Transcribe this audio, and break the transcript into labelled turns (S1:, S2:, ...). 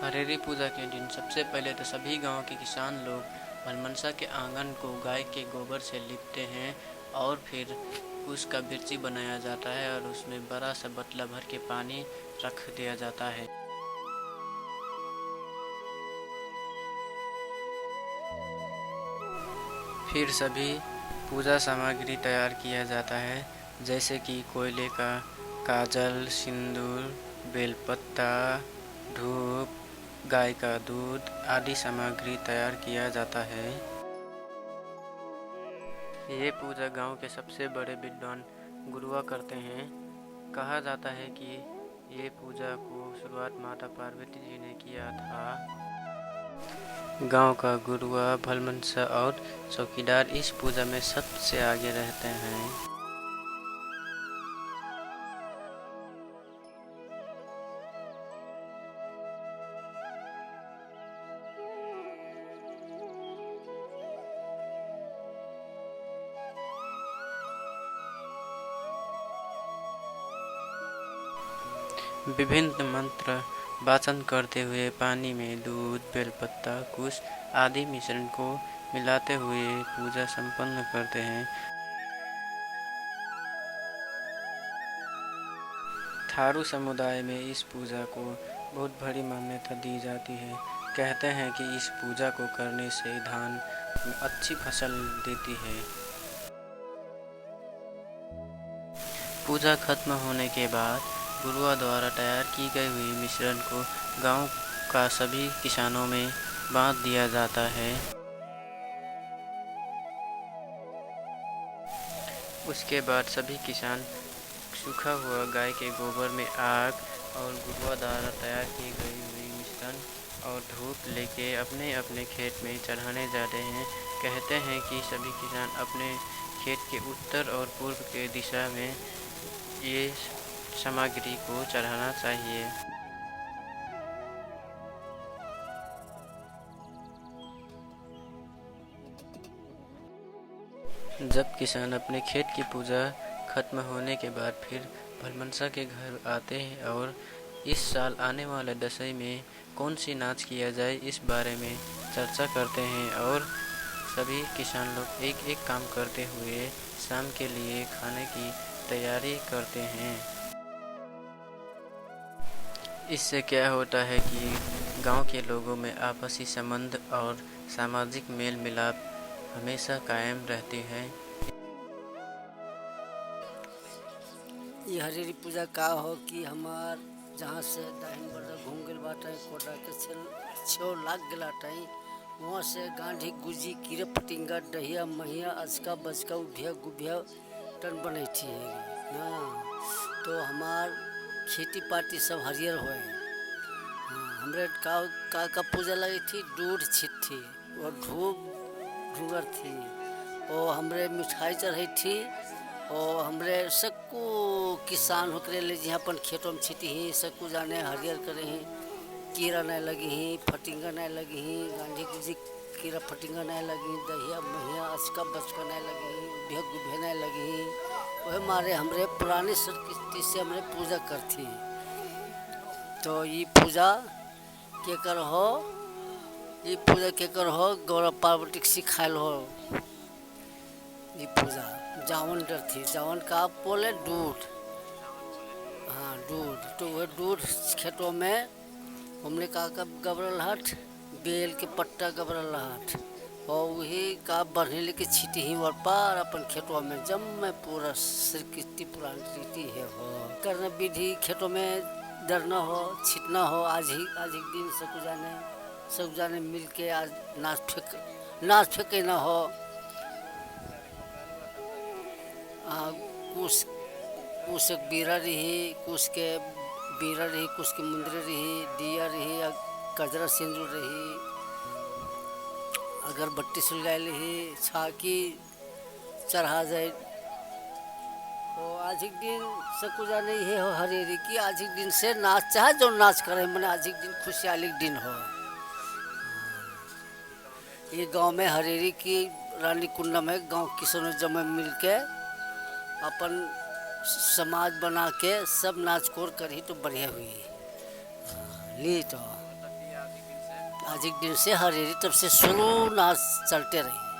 S1: हरेरी पूजा के दिन सबसे पहले तो सभी गांव के किसान लोग भलमनसा के आंगन को गाय के गोबर से लिपते हैं और फिर उसका बिरची बनाया जाता है और उसमें बड़ा सा बतला भर के पानी रख दिया जाता है। फिर सभी पूजा सामग्री तैयार किया जाता है, जैसे कि कोयले का काजल, सिंदूर, बेलपत्ता, धूप, गाय का दूध आदि सामग्री तैयार किया जाता है। ये पूजा गांव के सबसे बड़े विद्वान गुरुआ करते हैं। कहा जाता है कि ये पूजा को शुरुआत माता पार्वती जी ने किया था। गांव का गुरुआ, भलमनसा और चौकीदार इस पूजा में सबसे आगे रहते हैं। विभिन्न मंत्र वाचन करते हुए पानी में दूध, बेलपत्ता, कुश आदि मिश्रण को मिलाते हुए पूजा संपन्न करते हैं। थारू समुदाय में इस पूजा को बहुत बड़ी मान्यता दी जाती है। कहते हैं कि इस पूजा को करने से धान में अच्छी फसल देती है। पूजा खत्म होने के बाद गुरुआ द्वारा तैयार की गई हुई मिश्रण को गांव का सभी किसानों में बांट दिया जाता है। उसके बाद सभी किसान सूखा हुआ गाय के गोबर में आग और गुरुआ द्वारा तैयार की गई हुई मिश्रण और धूप लेके अपने अपने खेत में चढ़ाने जाते हैं। कहते हैं कि सभी किसान अपने खेत के उत्तर और पूर्व के दिशा में ये सामग्री को चढ़ाना चाहिए। जब किसान अपने खेत की पूजा खत्म होने के बाद फिर भलमनसा के घर आते हैं और इस साल आने वाले दशई में कौन सी नाच किया जाए इस बारे में चर्चा करते हैं और सभी किसान लोग एक एक काम करते हुए शाम के लिए खाने की तैयारी करते हैं। इससे क्या होता है कि गांव के लोगों में आपसी संबंध और सामाजिक मेल मिलाप हमेशा कायम रहती है।
S2: ये हरेरी पूजा का हो कि हमार जहाँ से दाहिन बड़ा घूम गल बाटे कोटा के छो लाग गला टाई वहाँ से गांधी गुजी कीरे पटिंगा डहिया महिया अचका बचका उभिया गुभिया टन बने थी है ना। तो हमार खेती पाती सब हरियर हुए। हमरे का पूजा लगी थी दूध छिट्ठी और धूप ढूंगर थी और हमरे मिठाई चढ़ी थी और हमरे सबको किसान होकर ले जी अपन खेतों में छिटी ही सबको जाने हरियर करे ही कीड़ा नहीं लगी ही फटिंगा नहीं लगी ही गांधी गुजी कीड़ा फटिंगा नहीं लगी दहिया महिया अचका बचका नहीं लगी ही गुभे नहीं लगी ही वह मारे हमरे पुराने संस्कृति से हमरे पूजा करती। तो ये पूजा के कर हो ये पूजा के कर हो गौरव पार्वती सिखाल हो। ये पूजा जावन डर थी जावन का बोले दूध। हाँ दूध तो वह दूध खेतों में हमने का गबरल हट बेल के पट्टा गबरल हट और वही का बढ़ने लेके छीटी ही और पार अपन खेतों में जम में पूरा सरकिस्ती पुरानी रीति है हो करना विधि खेतों में डरना हो छिटना हो आज ही दिन सब जाने मिल के आज नाच फेंके ना हो। कुछ बीरा रही कुछ के बीरा रही कुछ के मुंदरी रही दिया रही या कजरा सिंदूर रही अगरबत्ती सुलगाई रही छाकी चढ़ा जाए। तो आज एक दिन सबको जाने ये हो हरेरी की आज एक दिन से नाच चाहे जो नाच करे मैंने आज एक दिन खुशहाली दिन हो। ये गांव में हरेरी की रानी कुंडम है गांव किसानों जमा मिल के अपन समाज बना के सब नाच कोर कर ही तो बढ़िया हुई ली तो आज एक दिन से हरेरी तब से शुरू नाच चलते रही।